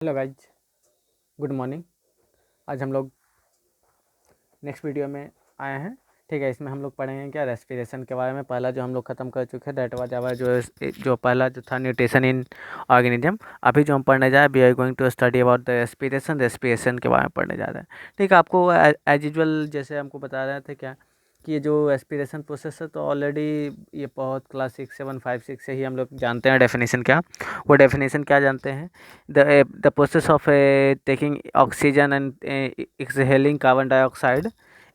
Hello guys, good morning. आज हम लोग नेक्स्ट वीडियो में आए हैं। ठीक है, इसमें हम लोग पढ़ेंगे क्या, रेस्पिरेशन के बारे में। पहला जो हम लोग ख़त्म कर चुके हैं दैट वाज आवर जो पहला जो था न्यूट्रिशन इन ऑर्गेनिज्म। अभी जो हम पढ़ने जा रहे हैं, we are going to study about the respiration के बारे में पढ़ने जा रहे हैं। ठीक है, आपको एज यूजल जैसे हमको बता रहे थे क्या कि ये जो रेस्पिरेशन प्रोसेस है, तो ऑलरेडी ये बहुत क्लास 6, 7, 5, 6 से ही हम लोग जानते हैं डेफिनेशन क्या। वो डेफिनेशन क्या जानते हैं, the process of taking oxygen and exhaling carbon dioxide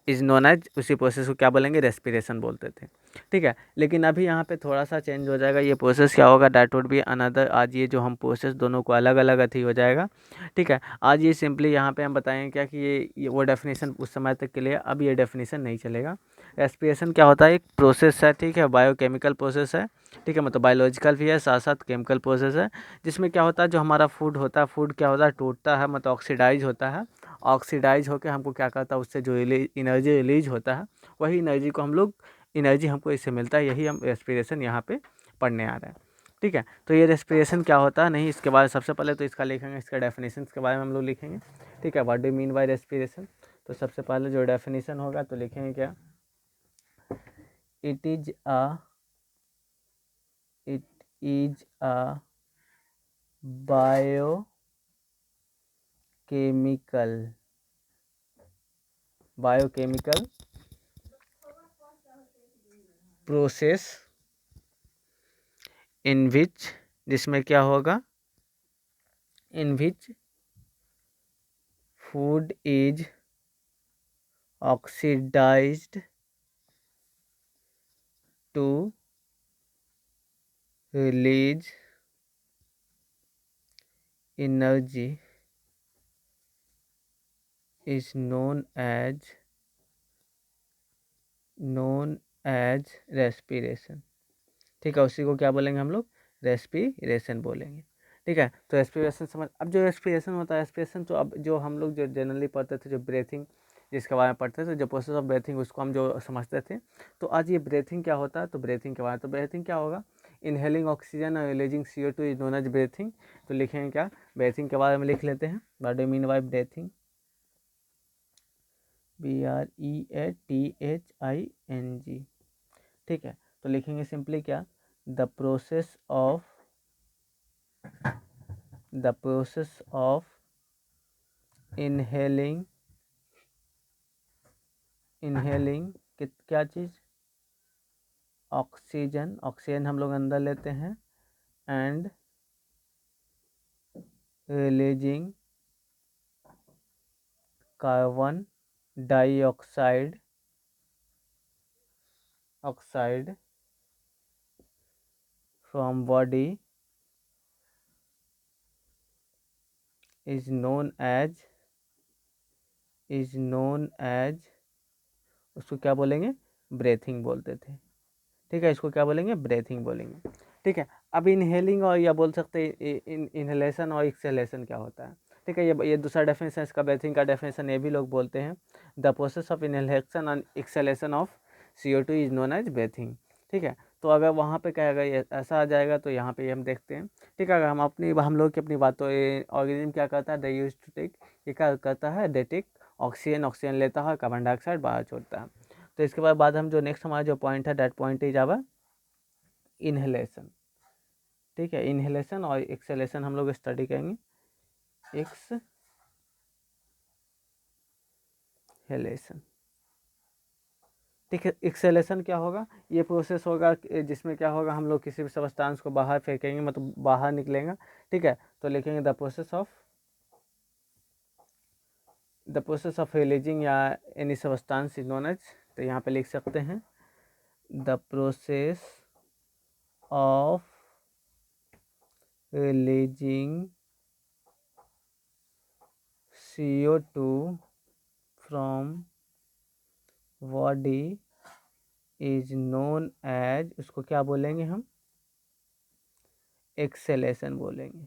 is known as, उसी प्रोसेस को क्या बोलेंगे, रेस्पिरेशन बोलते थे। ठीक है, लेकिन अभी यहाँ पे थोड़ा सा चेंज हो जाएगा। ये प्रोसेस क्या होगा, डैट वुड बी अनदर। आज ये जो हम प्रोसेस दोनों को अलग अलग अथी हो जाएगा। ठीक है, आज ये सिंपली यहाँ पे हम बताएंगे क्या कि ये वो डेफिनेशन उस समय तक के लिए, अब ये डेफिनेशन नहीं चलेगा। रेस्पिरेशन क्या होता है, एक प्रोसेस है। ठीक है, बायोकेमिकल प्रोसेस है। ठीक है, मतलब बायोलॉजिकल भी है, साथ साथ केमिकल प्रोसेस है। जिसमें क्या होता है, जो हमारा फूड होता है, फूड क्या होता है, टूटता है, मतलब ऑक्सीडाइज होता है। ऑक्सीडाइज होकर हमको क्या करता है, उससे जो एनर्जी रिलीज होता है, वही एनर्जी को हम लोग, एनर्जी हमको इससे मिलता है। यही हम रेस्पिरेशन यहाँ पे पढ़ने आ रहे हैं। ठीक है, तो ये रेस्पिरेशन क्या होता है, नहीं इसके बारे में सबसे पहले तो इसका लिखेंगे, इसका डेफिनेशन के बारे में हम लोग लिखेंगे। ठीक है, what do mean by respiration. तो सबसे पहले जो डेफिनेशन होगा तो लिखेंगे क्या, it is a it is a biochemical process in which, जिसमें क्या होगा, in which food is oxidized to release energy is known as respiration। ठीक है, उसी को क्या बोलेंगे हम लोग, रेस्पिरेशन बोलेंगे। ठीक है, तो रेस्पिरेशन समझ। अब जो रेस्पिरेशन होता है, रेस्पिरेशन तो अब जो हम लोग जो जनरली पढ़ते थे, जो ब्रेथिंग जिसके बारे में पढ़ते थे, जो प्रोसेस ऑफ ब्रेथिंग, उसको हम जो समझते थे। तो आज ये ब्रेथिंग क्या होता है, तो ब्रेथिंग के बारे में, तो ब्रेथिंग क्या होगा, इनहेलिंग ऑक्सीजन और releasing CO2 is known as breathing. तो लिखेंगे क्या, ब्रेथिंग के बारे में लिख लेते हैं। What do mean by breathing, BREATHING। ठीक है, तो लिखेंगे सिंपली क्या, द प्रोसेस ऑफ इनहेलिंग क्या चीज़, ऑक्सीजन हम लोग अंदर लेते हैं, and releasing carbon dioxide from body is known as, उसको क्या बोलेंगे, ब्रेथिंग बोलते थे। ठीक है, इसको क्या बोलेंगे, ब्रेथिंग बोलेंगे। ठीक है, अब इनहेलिंग और या बोल सकते हैं इनहेलेशन और एक्सहेलेशन क्या होता है। ठीक है, ये दूसरा डेफिनेशन इसका, ब्रेथिंग का डेफिनेशन ये भी लोग बोलते हैं, the process of inhalation and exhalation of CO2 is known as breathing. ठीक है, तो अगर वहाँ पे क्या ये ऐसा आ जाएगा, तो यहाँ पे हम देखते हैं। ठीक है, अगर हम लोग की अपनी बात, तो ऑर्गेनिज्म क्या करता है, दे यूज टू टेक, ये क्या करता है, दे टेक ऑक्सीजन लेता है, कार्बन डाइऑक्साइड बाहर छोड़ता है। तो इसके बाद हम जो नेक्स्ट हमारा जो पॉइंट है, that point is our inhalation. ठीक है, इनहेलेशन और एक्सहेलेशन हम लोग स्टडी करेंगे। एक्सहेलेशन, ठीक है, एक्सहेलेशन क्या होगा, ये प्रोसेस होगा जिसमें क्या होगा, हम लोग किसी भी सब्सटेंस को बाहर फेंकेंगे, मतलब बाहर निकलेगा। ठीक है, तो लिखेंगे द प्रोसेस ऑफ रिलीजिंग या any substance is known as. तो यहाँ पे लिख सकते हैं, the process of releasing CO2 from body is known as, उसको क्या बोलेंगे हम, एक्सेलेशन बोलेंगे।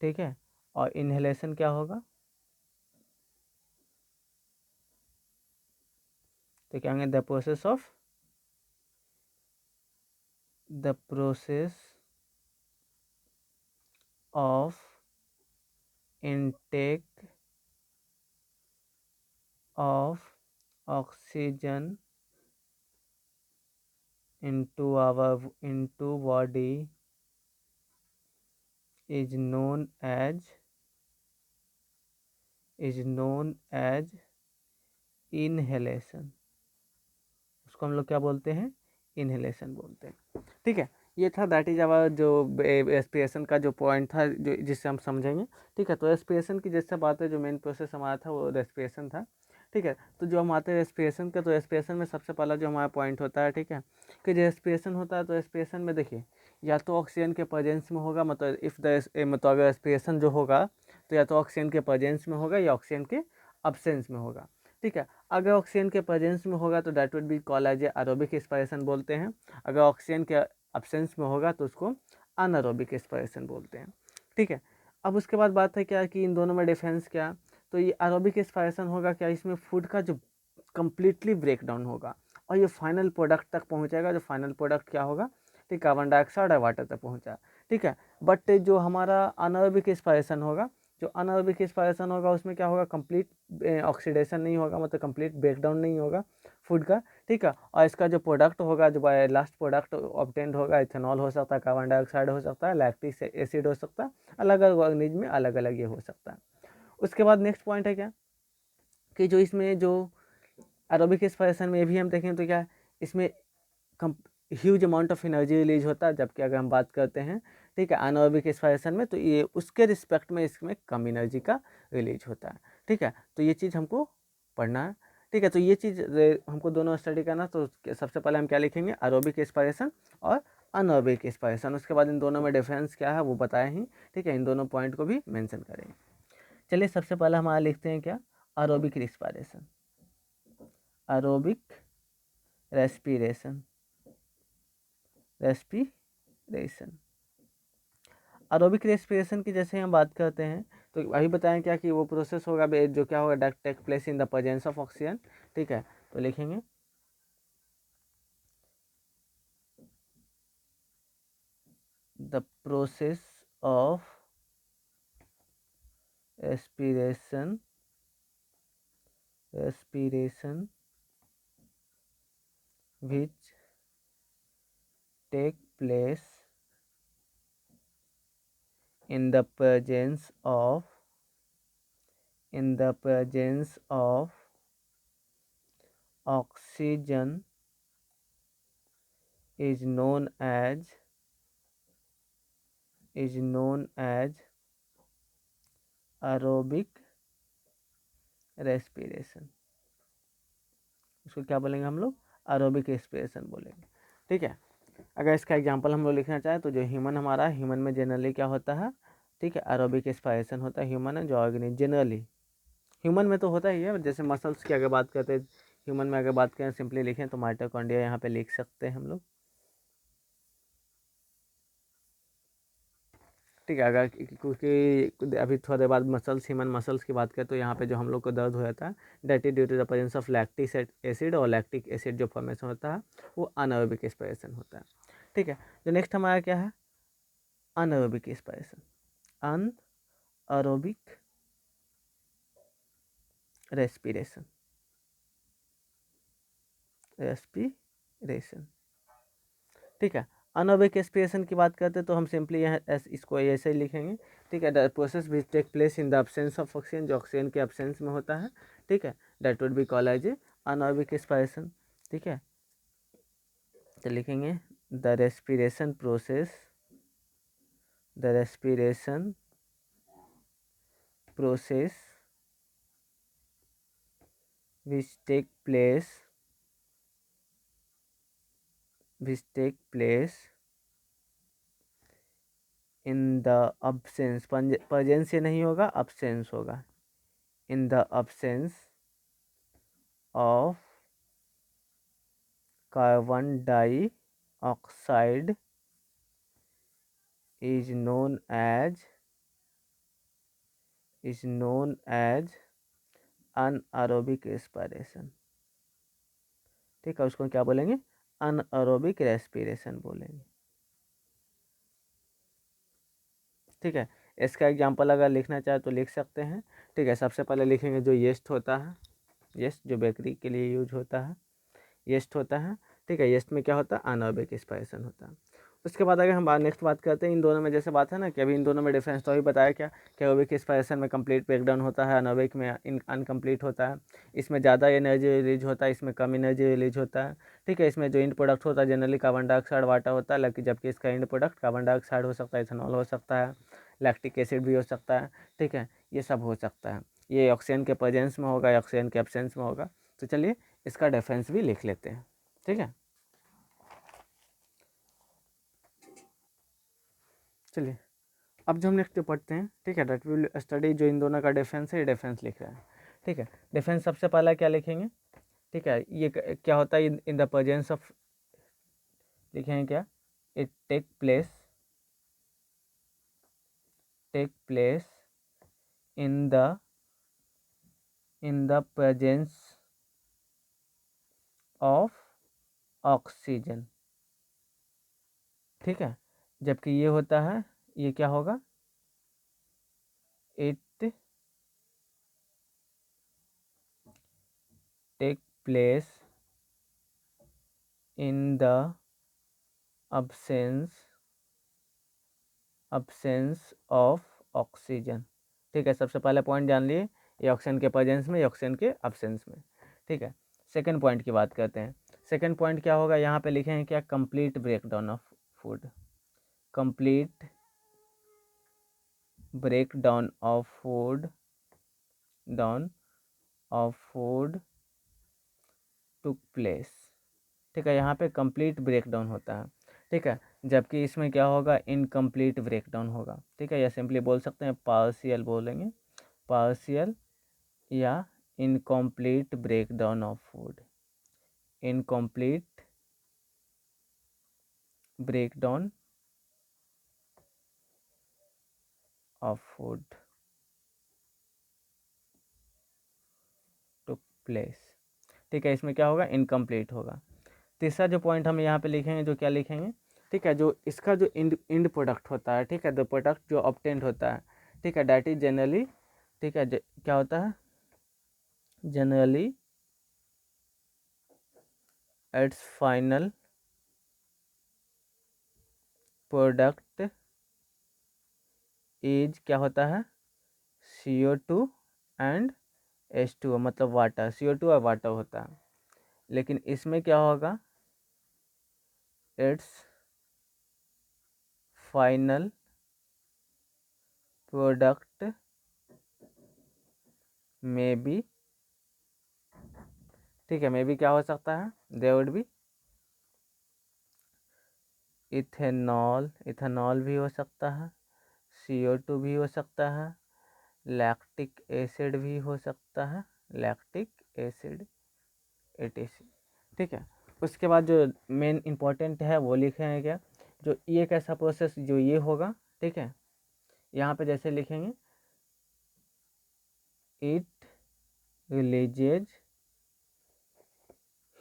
ठीक है, और इनहेलेशन क्या होगा, तो क्या होंगे, the process of intake of oxygen into body is known as inhalation। उसको हम लोग क्या बोलते हैं, इनहेलेशन बोलते हैं। ठीक है, ये था दैट इज आवर जो एस्पिरेशन का जो पॉइंट था जो जिससे हम समझेंगे। ठीक है, तो एस्पिरेशन की जैसे बात है, जो मेन प्रोसेस हमारा था वो रेस्पिरेशन था। ठीक है, तो जो हम आते हैं रेस्पिरेशन का, तो रेस्पिरेशन में सबसे पहला जो हमारा पॉइंट होता है, ठीक है, कि जो रेस्पिरेशन होता है, तो रेस्पिरेशन में देखिए या तो ऑक्सीजन के प्रेजेंस में होगा, मतलब इफ़ द मतलब अगर रेस्पिरेशन जो होगा तो या तो ऑक्सीजन के प्रेजेंस में होगा या ऑक्सीजन के अब्सेंस में होगा। ठीक है, अगर ऑक्सीजन के प्रेजेंस में होगा तो that would be call as aerobic respiration बोलते हैं। अगर ऑक्सीजन के अब्सेंस में होगा तो उसको अनएरोबिक रेस्पिरेशन बोलते हैं। ठीक है, अब उसके बाद बात है क्या कि इन दोनों में डिफरेंस क्या, तो ये एरोबिक रेस्पिरेशन होगा क्या, इसमें फूड का जो कम्प्लीटली ब्रेक डाउन होगा और ये फाइनल प्रोडक्ट तक पहुंचेगा। जो फाइनल प्रोडक्ट क्या होगा, ठीक, कार्बन डाइऑक्साइड और वाटर तक पहुंचा। ठीक है, बट जो हमारा अनएरोबिक रेस्पिरेशन होगा, जो अनएरोबिक रेस्पिरेशन होगा उसमें क्या होगा, कंप्लीट ऑक्सीडेशन नहीं होगा, मतलब कंप्लीट ब्रेकडाउन नहीं होगा फूड का। ठीक है, और इसका जो प्रोडक्ट होगा, जो लास्ट प्रोडक्ट ऑब्टेंड होगा, इथेनॉल हो सकता है, कार्बन डाइऑक्साइड हो सकता है, लैक्टिक एसिड हो सकता है, अलग अलग ऑर्गेनिज्म में अलग अलग ये हो सकता है। उसके बाद नेक्स्ट पॉइंट है क्या कि जो इसमें जो एरोबिक रेस्पिरेशन में भी हम देखें तो क्या इसमें huge amount of energy release होता है, जबकि अगर हम बात करते हैं, ठीक है, अनएरोबिक रेस्पिरेशन में, तो ये उसके रिस्पेक्ट में इसमें कम एनर्जी का रिलीज होता है। ठीक है, तो ये चीज़ हमको पढ़ना है। ठीक है, तो ये चीज़ हमको दोनों स्टडी करना, तो सबसे पहले हम क्या लिखेंगे, एरोबिक रेस्पिरेशन और अनएरोबिक रेस्पिरेशन। उसके बाद इन दोनों में डिफरेंस क्या है वो बताया ही। ठीक है, इन दोनों पॉइंट को भी मेंशन करेंगे। चलिए सबसे पहले हमारा लिखते हैं क्या, aerobic respiration. Aerobic respiration aerobic respiration की जैसे हम बात करते हैं, तो अभी बताएं क्या कि वो प्रोसेस होगा जो क्या होगा, that take place in the presence of oxygen. ठीक है, तो लिखेंगे the process of respiration which take place in the presence of oxygen is known as aerobic respiration। इसको क्या बोलेंगे हम लोग, एरोबिक रेस्पिरेशन बोलेंगे। ठीक है, अगर इसका एग्जांपल हम लोग लिखना चाहें तो जो ह्यूमन हमारा, ह्यूमन में जनरली क्या होता है, ठीक है, एरोबिक रेस्पिरेशन होता है। ह्यूमन है जो ऑर्गेनिज्म जनरली ह्यूमन में तो होता ही है। जैसे मसल्स की अगर बात करते हैं, ह्यूमन में अगर बात करें सिंपली लिखें तो माइटोकॉन्ड्रिया यहाँ पे लिख सकते हैं हम लोग। ठीक है, अगर क्योंकि अभी थोड़ी देर बाद मसल्स, ह्यूमन मसल्स की बात करें तो यहाँ पे जो हम लोग को दर्द हो जाता है, that is due to the presence of lactic acid, और लैक्टिक एसिड जो फॉर्मेशन होता है वो अनएरोबिक रेस्पिरेशन होता है। ठीक है, जो नेक्स्ट हमारा क्या है, अनएरोबिक रेस्पिरेशन। अनएरोबिक रेस्पिरेशन ठीक है, अनएरोबिक रेस्पिरेशन की बात करते हैं तो हम सिंपली यहाँ इसको ऐसे ही लिखेंगे। ठीक है, the process which take place in the absence of oxygen, जो ऑक्सीजन के अब्सेंस में होता है। ठीक है, that would be called as anaerobic respiration. ठीक है, तो लिखेंगे the respiration process which take place in the absence, presence से नहीं होगा, absence होगा, in the absence of carbon dioxide is known as anaerobic respiration। ठीक है, उसको क्या बोलेंगे, अनएरोबिक रेस्पिरेशन बोलेंगे। ठीक है, इसका एग्जाम्पल अगर लिखना चाहे तो लिख सकते हैं। ठीक है, सबसे पहले लिखेंगे जो येस्ट होता है, येस्ट जो बेकरी के लिए यूज होता है, येस्ट होता है। ठीक है, येस्ट में क्या होता है, अनअरोबिक रिस्पायरेशन होता है। उसके बाद अगर हम नेक्स्ट बात करते हैं इन दोनों में, जैसे बात है ना कि अभी इन दोनों में डिफरेंस तो अभी बताया क्या कि एरोबिक रिस्पायरेशन में कंप्लीट ब्रेकडाउन होता है, अनअरोबिक में अनकम्प्लीट होता है। इसमें ज़्यादा एनर्जी रिलीज होता है, इसमें कम एनर्जी रिलीज होता है। ठीक है, इसमें जो इंड प्रोडक्ट होता है जनरली कार्बन डाइऑक्साइड वाटर होता है, जबकि इसका इंड प्रोडक्ट कार्बन डाइऑक्साइड हो सकता है, इथेनॉल हो सकता है, लैक्टिक एसिड भी हो सकता है। ठीक है, ये सब हो सकता है। ये ऑक्सीजन के प्रेजेंस में होगा, ऑक्सीजन के एब्सेंस में होगा। तो चलिए इसका डिफरेंस भी लिख लेते हैं। ठीक है, चलिए अब जो हम नेक्स्ट पढ़ते हैं। ठीक है, दैट विल स्टडी जो इन दोनों का डिफरेंस है, ये डिफरेंस लिख रहा है। ठीक है, डिफरेंस सबसे पहला क्या लिखेंगे। ठीक है, ये क्या होता है, इन द प्रेजेंस ऑफ, लिखेंगे क्या, it take place in the presence of oxygen. ठीक है, जबकि ये होता है, ये क्या होगा, it take place in the absence of oxygen. ठीक है, सबसे पहले पॉइंट जान लिए, ये ऑक्सीजन के प्रेजेंस में, ये ऑक्सीजन के अब्सेंस में। ठीक है, सेकंड पॉइंट की बात करते हैं। सेकंड पॉइंट क्या होगा, यहाँ पे लिखे हैं क्या, complete breakdown of food, complete breakdown of food took place. ठीक है, यहाँ पे कंप्लीट ब्रेकडाउन होता है। ठीक है, जबकि इसमें क्या होगा, इनकम्प्लीट ब्रेकडाउन होगा। ठीक है, या सिंपली बोल सकते हैं पार्शियल बोलेंगे, पार्शियल या incomplete breakdown of food, incomplete breakdown of food took place. ठीक है, इसमें क्या होगा, इनकम्प्लीट होगा। तीसरा जो पॉइंट हम यहाँ पे लिखेंगे, जो क्या लिखेंगे, ठीक है, जो इसका जो इंड प्रोडक्ट होता है, ठीक है, द प्रोडक्ट जो ऑब्टेन्ड होता है, ठीक है, डैट इज जनरली, ठीक है, क्या होता है, generally it's final product is, क्या होता है, CO2 एंड H2O, मतलब वाटर, CO2 और वाटर होता है। लेकिन इसमें क्या होगा, इट्स फाइनल प्रोडक्ट में भी, ठीक है, में भी क्या हो सकता है, देयर वुड बी इथेनॉल भी हो सकता है, CO2 भी हो सकता है, लैक्टिक एसिड भी हो सकता है, लैक्टिक एसिड etc। ठीक है, उसके बाद जो मेन इम्पोर्टेंट है वो लिखे हैं क्या, जो ये एक ऐसा प्रोसेस जो ये होगा। ठीक है, यहाँ पे जैसे लिखेंगे, it releases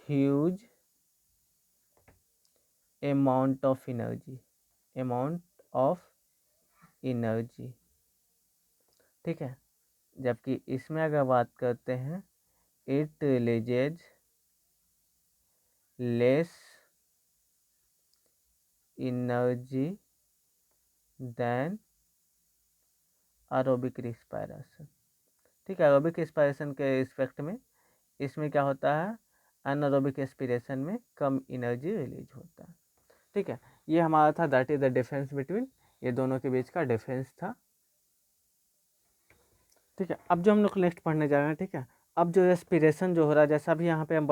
huge amount of energy. ठीक है, जबकि इसमें अगर बात करते हैं, it releases less energy than aerobic respiration. ठीक है, एरोबिक रिस्पायरेशन के रिस्पेक्ट में इसमें क्या होता है, अनएरोबिक रेस्पिरेशन में कम एनर्जी रिलीज होता है। ठीक है, ये हमारा था, that is the difference between, ये दोनों के बीच का डिफरेंस था। ठीक है, अब जो हम लोग नेक्स्ट पढ़ने जा रहे हैं। ठीक है, अब जो रेस्पिरेशन जो हो रहा है, जैसा भी यहाँ पे हम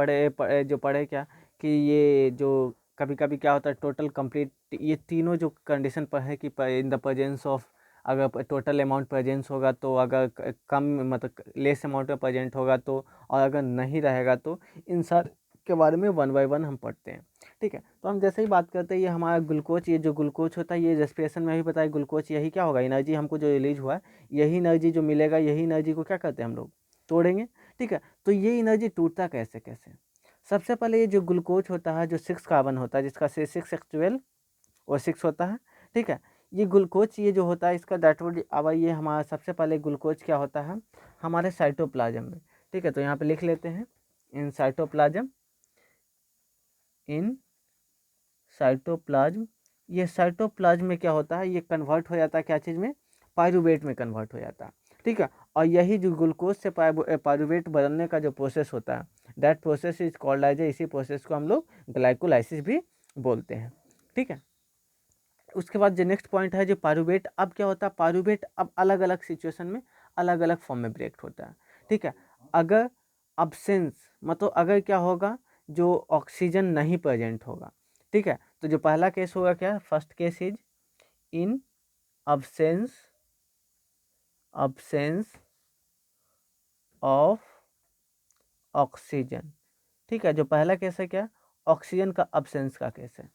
जो पढ़े क्या, कि ये जो कभी कभी क्या होता है, टोटल कंप्लीट, ये तीनों जो कंडीशन पर है कि इन द प्रेजेंस ऑफ, अगर टोटल अमाउंट प्रेजेंस होगा तो, अगर कम मतलब लेस अमाउंट में प्रेजेंट होगा तो, और अगर नहीं रहेगा तो, इन सब के बारे में 1 बाय 1 हम पढ़ते हैं। ठीक है, तो हम जैसे ही बात करते हैं, ये हमारा ग्लूकोज, ये जो ग्लूकोज होता है, ये रेस्पिरेशन में भी पता है, ग्लूकोज यही क्या होगा, एनर्जी हमको जो रिलीज हुआ है, यही एनर्जी जो मिलेगा, यही एनर्जी को क्या करते हैं हम लोग, तोड़ेंगे। ठीक है, तो ये एनर्जी टूटता कैसे कैसे, सबसे पहले ये जो ग्लूकोज होता है, जो 6 कार्बन होता है, जिसका C6H12 और 6 होता है। ठीक है, ये ग्लूकोज ये जो होता है इसका दैट वुड अब ये हमारा सबसे पहले ग्लूकोज क्या होता है हमारे साइटोप्लाज्म में, ठीक है। तो यहाँ पे लिख लेते हैं इन साइटोप्लाज्म, इन साइटोप्लाज्म। ये साइटोप्लाज्म में क्या होता है, ये कन्वर्ट हो जाता है क्या चीज़ में, पायरूवेट में कन्वर्ट हो जाता है, ठीक है। और यही जो ग्लूकोज से पायरूवेट बदलने का जो प्रोसेस होता है that process is called as, इसी प्रोसेस को हम लोग ग्लाइकोलाइसिस भी बोलते हैं, ठीक है। उसके बाद जो नेक्स्ट पॉइंट है जो पायरूवेट, अब क्या होता है पायरूवेट अब अलग अलग सिचुएशन में अलग अलग फॉर्म में ब्रेक होता है, ठीक है। अगर अब्सेंस मतलब अगर क्या होगा जो ऑक्सीजन नहीं प्रेजेंट होगा, ठीक है। तो जो पहला केस होगा क्या, first case is in absence of oxygen, ठीक है। जो पहला केस है क्या, ऑक्सीजन का अब्सेंस का केस है।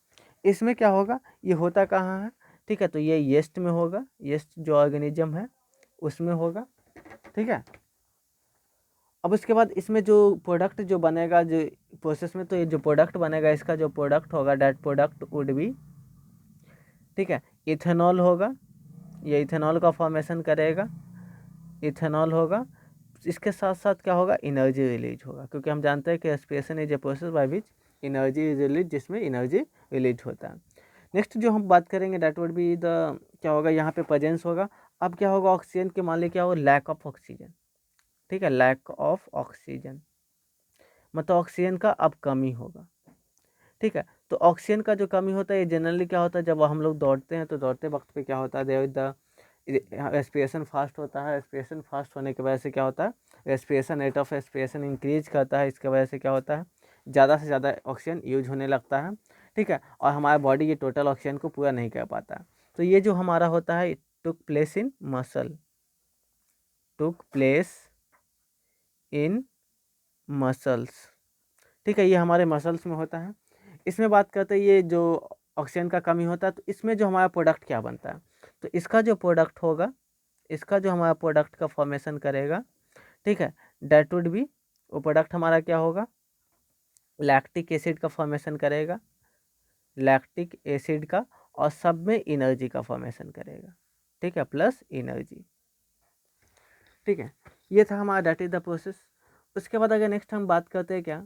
इसमें क्या होगा, ये होता कहाँ है, ठीक है। तो ये यीस्ट में होगा, यीस्ट जो ऑर्गेनिज्म है उसमें होगा, ठीक है। अब उसके बाद इसमें जो प्रोडक्ट जो बनेगा जो प्रोसेस में, तो ये जो प्रोडक्ट बनेगा इसका जो प्रोडक्ट होगा दैट प्रोडक्ट वुड बी, ठीक है, इथेनॉल होगा। ये इथेनॉल का फॉर्मेशन करेगा, इथेनॉल होगा। इसके साथ साथ क्या होगा, एनर्जी रिलीज होगा, क्योंकि हम जानते हैं कि respiration is a process by which energy is release, जिसमें एनर्जी रिलीज होता है। नेक्स्ट जो हम बात करेंगे दैट वुड बी द, क्या होगा यहाँ पे प्रेजेंस होगा। अब क्या होगा ऑक्सीजन के मान लीजिए क्या होगा, लैक ऑफ ऑक्सीजन, ठीक है, लैक ऑफ ऑक्सीजन मतलब ऑक्सीजन का अब कमी होगा, ठीक है। तो ऑक्सीजन का जो कमी होता है ये जनरली क्या होता है जब हम लोग दौड़ते हैं तो दौड़ते वक्त पे क्या होता है, देयर द रेस्पिरेशन फास्ट होता है, रेस्पिरेशन फास्ट होने की वजह से क्या होता है, respiration rate of respiration increase करता है, इसके वजह से क्या होता है ज़्यादा से ज़्यादा ऑक्सीजन यूज होने लगता है, ठीक है। और हमारा बॉडी ये टोटल ऑक्सीजन को पूरा नहीं कर पाता। तो ये जो हमारा होता है took place in muscle, took place in muscles, ठीक है, ये हमारे मसल्स में होता है। इसमें बात करते हैं ये जो ऑक्सीजन का कमी होता है तो इसमें जो हमारा प्रोडक्ट क्या बनता है, तो इसका जो प्रोडक्ट होगा, इसका जो हमारा प्रोडक्ट का फॉर्मेशन करेगा, ठीक है, दैट वुड बी, वो प्रोडक्ट हमारा क्या होगा, लैक्टिक एसिड का फॉर्मेशन करेगा, लैक्टिक एसिड का, और सब में एनर्जी का फॉर्मेशन करेगा, ठीक है, प्लस एनर्जी, ठीक है। ये था हमारा दैट इज द प्रोसेस। उसके बाद अगर नेक्स्ट हम बात करते हैं क्या,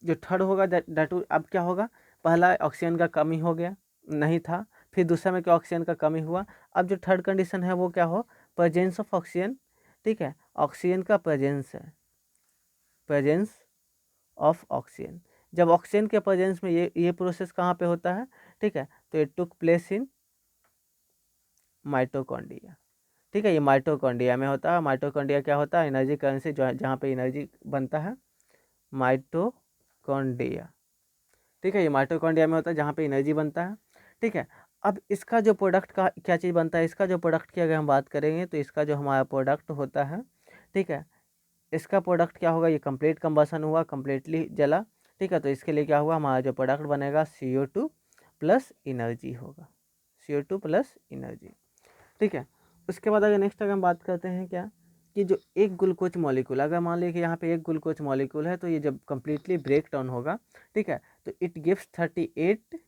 जो थर्ड होगा दैट अब क्या होगा, पहला ऑक्सीजन का कमी हो गया, नहीं था, फिर दूसरा में क्या ऑक्सीजन का कमी हुआ। अब जो थर्ड कंडीशन है वो क्या हो, प्रेजेंस ऑफ ऑक्सीजन, ठीक है, ऑक्सीजन का प्रेजेंस है, प्रेजेंस ऑफ ऑक्सीजन। जब ऑक्सीजन के प्रेजेंस में ये प्रोसेस कहाँ पे होता है, ठीक है, तो ये टुक प्लेस इन माइटोकॉन्ड्रिया, ठीक है, ये माइटोकॉन्ड्रिया में होता है। माइटोकॉन्ड्रिया क्या होता है, एनर्जी करेंसी, जो जहाँ पे एनर्जी बनता है, माइटोकॉन्ड्रिया, ठीक है, ये माइटोकॉन्ड्रिया में होता है जहाँ पे एनर्जी बनता है, ठीक है। अब इसका जो प्रोडक्ट का क्या चीज़ बनता है, इसका जो प्रोडक्ट की अगर हम बात करेंगे तो इसका जो हमारा प्रोडक्ट होता है, ठीक है, इसका प्रोडक्ट क्या होगा, ये कंप्लीट कंबसन हुआ, कंप्लीटली जला, ठीक है। तो इसके लिए क्या हुआ, हमारा जो प्रोडक्ट बनेगा CO2 प्लस एनर्जी होगा, CO2 प्लस एनर्जी, ठीक है। उसके बाद अगर नेक्स्ट अगर हम बात करते हैं क्या, कि जो एक ग्लूकोज मॉलिक्यूल, अगर मान लीजिए कि यहाँ पे एक ग्लूकोज मॉलिक्यूल है तो ये जब कम्प्लीटली ब्रेक डाउन होगा, ठीक है, तो इट गिव्स 38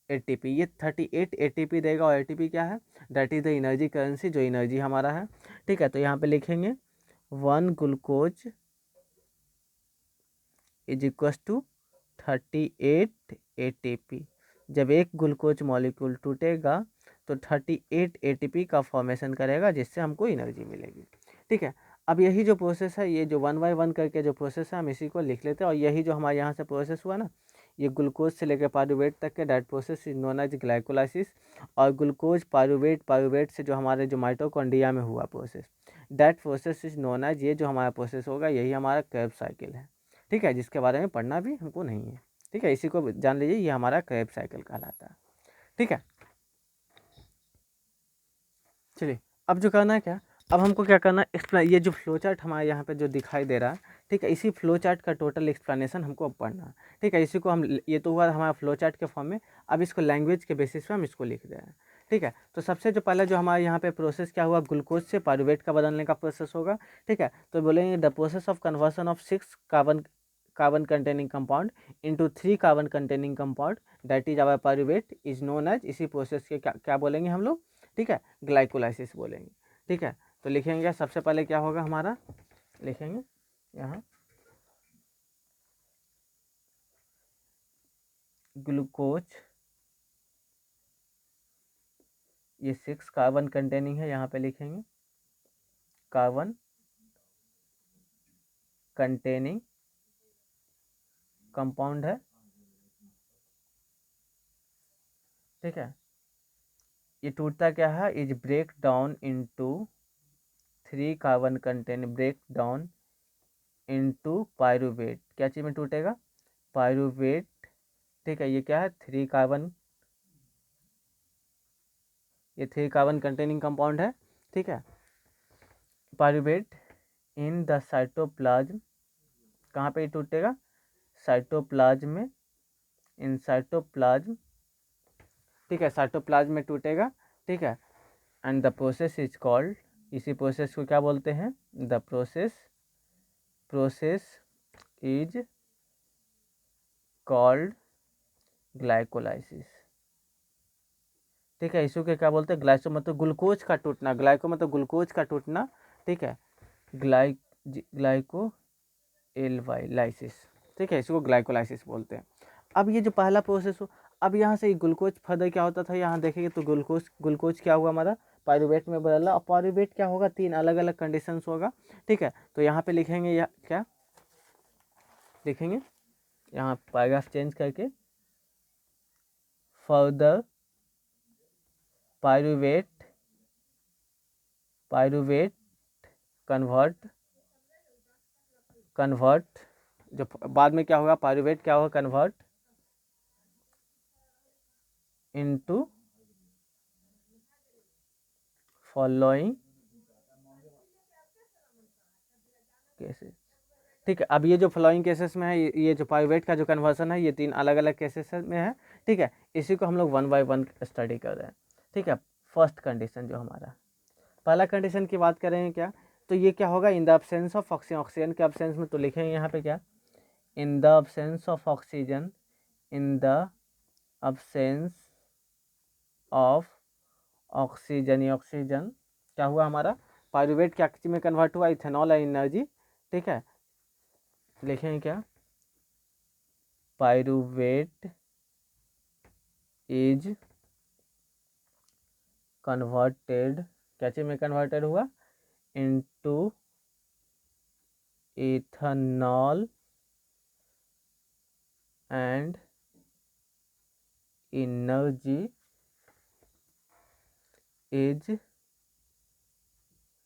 ATP, ये 38 ATP देगा। और ATP क्या है, that is the energy currency, जो एनर्जी हमारा है, ठीक है। तो यहाँ पे लिखेंगे 1 glucose is equals to 38 ATP। जब एक ग्लूकोज मॉलिक्यूल टूटेगा तो 38 ATP का फॉर्मेशन करेगा, जिससे हमको एनर्जी मिलेगी, ठीक है। अब यही जो प्रोसेस है, ये जो 1 बाय 1 करके जो प्रोसेस है हम इसी को लिख लेते हैं। और यही जो हमारे यहाँ से प्रोसेस हुआ ना, ये ग्लूकोज से लेकर पायरूवेट तक के that process is known as glycolysis. और ग्लूकोज पायरूवेट, पायरूवेट से जो हमारे जो माइटोकॉन्ड्रिया में हुआ process, that process is known as, ये जो हमारा प्रोसेस होगा यही हमारा क्रेब्स साइकिल है, ठीक है, जिसके बारे में पढ़ना भी हमको नहीं है, ठीक है, इसी को जान लीजिए, ये हमारा क्रेब्स साइकिल कहलाता है, ठीक है। चलिए अब जो करना है क्या, अब हमको क्या करना है, एक्सप्लेन, ये जो फ्लो चार्ट हमारे यहाँ पे जो दिखाई दे रहा है, ठीक है, इसी फ्लो चार्ट का टोटल एक्सप्लेनेशन हमको अब पढ़ना है, ठीक है। इसी को हम, ये तो हुआ हमारा फ्लो चार्ट के फॉर्म में, अब इसको लैंग्वेज के बेसिस पे हम इसको लिख रहे हैं, ठीक है। तो सबसे जो पहला जो हमारे यहाँ पे प्रोसेस क्या हुआ, ग्लूकोज से पायरूवेट का बदलने का प्रोसेस होगा, ठीक है। तो बोलेंगे the process of conversion of 6 carbon containing compound into 3 carbon containing compound that is our pyruvate is known as, इसी प्रोसेस के क्या क्या बोलेंगे हम लोग, ठीक है, ग्लाइकोलाइसिस बोलेंगे। ठीक है, तो लिखेंगे सबसे पहले क्या होगा हमारा, लिखेंगे यहाँ ग्लूकोज, ये 6 कार्बन कंटेनिंग है, यहाँ पे लिखेंगे कार्बन कंटेनिंग कंपाउंड है। ठीक है, ये टूटता क्या है, is break down into 3 carbon containing, break down into pyruvate, क्या चीज़ में टूटेगा, पायरुवेट। ठीक है, ये क्या है, 3 कार्बन, ये 3 कार्बन कंटेनिंग कंपाउंड है। ठीक है, पायरुवेट इन द साइटोप्लाज्म, कहाँ पे टूटेगा, साइटोप्लाज्म में, इन साइटोप्लाज्म। ठीक है, साइटोप्लाज्म में टूटेगा। ठीक है, and the process is called, इसी प्रोसेस को क्या बोलते हैं, the process is called glycolysis. ठीक है, इसको क्या बोलते हैं, ग्लाइसो मतलब ग्लूकोज का टूटना, ग्लाइको मतलब ग्लूकोज का टूटना। ठीक है, ग्लाइको एलवाइलाइसिस। ठीक है, इसको ग्लाइकोलाइसिस बोलते हैं। अब ये जो पहला प्रोसेस हो, अब यहाँ से ग्लूकोज फर्दर क्या होता था, यहाँ देखेंगे तो ग्लूकोज क्या हुआ हमारा, पायरुवेट में बदला, और पायरुवेट क्या होगा, 3 अलग अलग कंडीशंस होगा। ठीक है, तो यहाँ पे लिखेंगे या क्या लिखेंगे, यहाँ पैराग्राफ चेंज करके, फर्दर पायरुवेट कन्वर्ट जो बाद में क्या होगा, पायरुवेट क्या होगा, कन्वर्ट इनटू फॉलोइंग केसेस। ठीक है, अब ये जो फॉलोइंग केसेस में है, ये जो पायरुवेट का जो कन्वर्सन है, ये 3 अलग अलग केसेस में है। ठीक है, इसी को हम लोग 1 बाय 1 स्टडी कर रहे हैं। ठीक है, फर्स्ट कंडीशन जो हमारा पहला कंडीशन की बात करेंगे क्या, तो ये क्या होगा, इन the absence of oxygen, oxygen के अब्सेंस में, तो लिखेंगे यहाँ पे क्या, इन the absence of oxygen, in the absence of oxygen, ये ऑक्सीजन क्या हुआ हमारा, पायरुवेट क्या चीज में कन्वर्ट हुआ, इथेनॉल एनर्जी। ठीक है, लिखेंगे क्या, पायरुवेट इज कन्वर्टेड, क्या चीज में कन्वर्टेड हुआ, into ethanol and energy is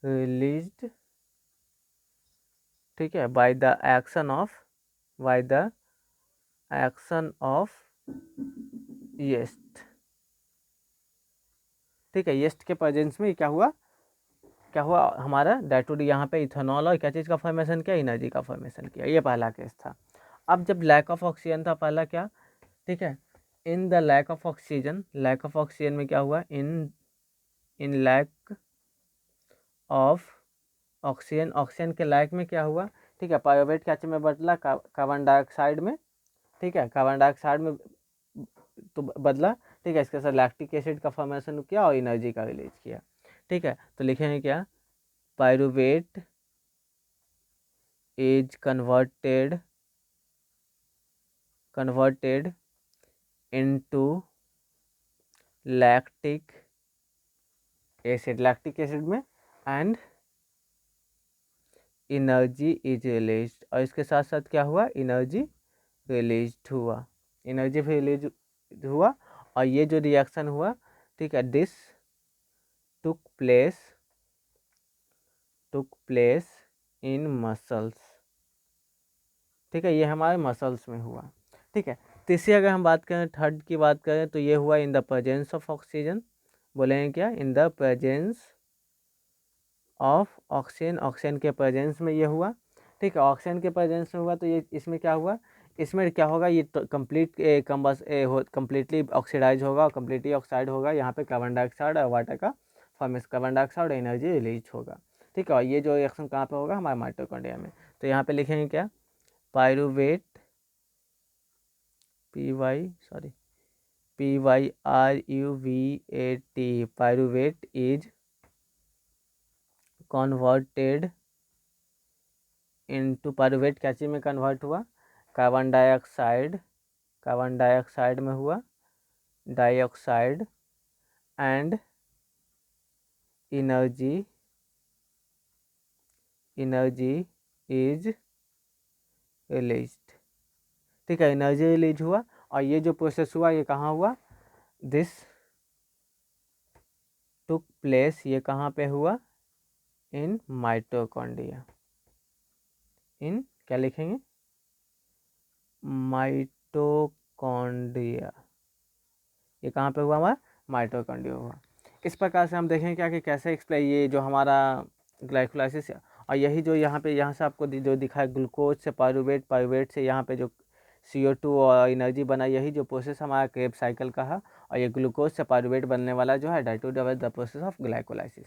released. ठीक है, by the action of yeast. ठीक है, यीस्ट के प्रेजेंस में क्या हुआ हमारा डायटोडी, यहाँ पे इथेनॉल और क्या चीज़ का फॉर्मेशन किया, एनर्जी का फॉर्मेशन किया। ये पहला केस था। अब जब लैक ऑफ ऑक्सीजन था पहला क्या, ठीक है, in the lack of oxygen में क्या हुआ, इन लैक ऑफ ऑक्सीजन के लैक में क्या हुआ। ठीक है, पायरुवेट क्या चीज में बदला, कार्बन डाइऑक्साइड में। ठीक है, कार्बन डाइऑक्साइड में तो बदला। ठीक है, इसके साथ लैक्टिक एसिड का फॉर्मेशन किया और एनर्जी का रिलीज किया। ठीक है, तो लिखेंगे क्या, pyruvate is converted into lactic acid में, एंड एनर्जी इज रिलीज्ड, और इसके साथ साथ क्या हुआ, एनर्जी रिलीज्ड हुआ, एनर्जी भी रिलीज हुआ। और ये जो रिएक्शन हुआ, ठीक है, this took place in muscles. ठीक है, ये हमारे मसल्स में हुआ। ठीक है, तीसरी अगर हम बात करें, थर्ड की बात करें, तो ये हुआ इन द प्रेजेंस ऑफ ऑक्सीजन, बोलेंगे क्या, इन द प्रेजेंस ऑफ ऑक्सीजन के प्रेजेंस में ये हुआ। ठीक है, ऑक्सीजन के प्रेजेंस में हुआ, तो ये इसमें क्या हुआ, इसमें क्या होगा, ये कम्प्लीटली ऑक्सीडाइज होगा और कम्प्लीटली ऑक्साइड होगा। यहाँ पे कार्बन डाइऑक्साइड और वाटर का formation, carbon dioxide energy release होगा। ठीक है, और ये जो रिएक्शन कहाँ पे होगा, हमारे माइटोकॉन्ड्रिया में। तो यहाँ पे लिखेंगे क्या, pyruvate PYRUVAT, pyruvate is converted into, pyruvate क्या चीज़ में कन्वर्ट हुआ? कार्बन डाइऑक्साइड, कार्बन डाइऑक्साइड में हुआ, dioxide, and energy is released. ठीक है, एनर्जी रिलीज हुआ। और ये जो प्रोसेस हुआ ये कहाँ हुआ? दिस टुक प्लेस, ये कहाँ पे हुआ? In mitochondria. इन क्या लिखेंगे? माइटोकॉन्ड्रिया। ये कहाँ पे हुआ? हमारा माइटोकॉन्ड्रिया हुआ। इस प्रकार से हम देखें क्या कि कैसे एक्सप्लेन ये जो हमारा ग्लाइकोलाइसिस है, और यही जो यहाँ पे यहाँ से आपको जो दिखा है ग्लूकोज से पायरुवेट, पायरुवेट से यहाँ पे जो CO2 और एनर्जी बना, यही जो प्रोसेस हमारा क्रेब्स साइकिल का है। और ये ग्लूकोज से पायरुवेट बनने वाला जो है डाइटोडेवल द प्रोसेस ऑफ ग्लाइकोलाइसिस।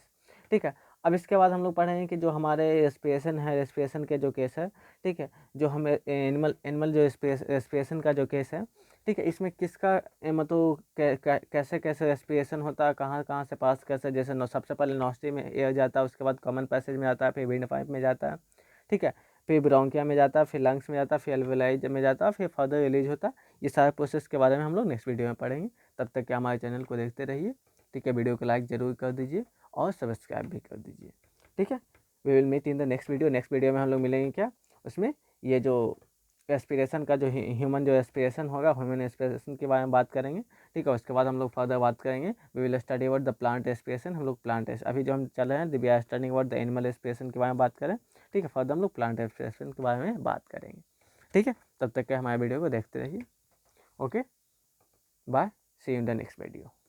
ठीक है, अब इसके बाद हम लोग पढ़ेंगे कि जो हमारे रेस्पिरेशन है, रेस्पिरेशन के जो केस है, ठीक है, जो हमें एनिमल जो रेस्पिरेशन का जो केस है, ठीक है, इसमें किसका मतलब कैसे कैसे रेस्पिरेशन होता है, कहाँ कहाँ से पास कैसे, जैसे सबसे पहले नॉस्ट्री में एयर जाता है, उसके बाद कॉमन पैसेज में जाता है, फिर विंड पाइप में जाता है, ठीक है, फिर ब्रोंकिया में जाता है, फिर लंग्स में जाता है, फिर एल्वेलाई में जाता है, फिर फर्दर रिलीज होता है। ये सारे प्रोसेस के बारे में हम लोग नेक्स्ट वीडियो में पढ़ेंगे। तब तक के हमारे चैनल को देखते रहिए। ठीक है, वीडियो को लाइक ज़रूर कर दीजिए और सब्सक्राइब भी कर दीजिए। ठीक है, we will meet in the next video. Next video में हम लोग मिलेंगे क्या, उसमें ये जो रेस्पिरेशन का जो ह्यूमन जो रेस्पिरेशन होगा, ह्यूमन रेस्पिरेशन के बारे में बात करेंगे। ठीक है, उसके बाद हम लोग फर्दर बात करेंगे, we will study about the plant respiration. हम लोग प्लांट अभी जो हम चल रहे हैं, we are studying about the animal respiration के बारे में बात करें। ठीक है, फर्दर हम लोग प्लांट रेस्पिरेशन के बारे में बात करेंगे। ठीक है, तब तक के हमारे वीडियो को देखते रहिए। Okay, bye, see you in the next video.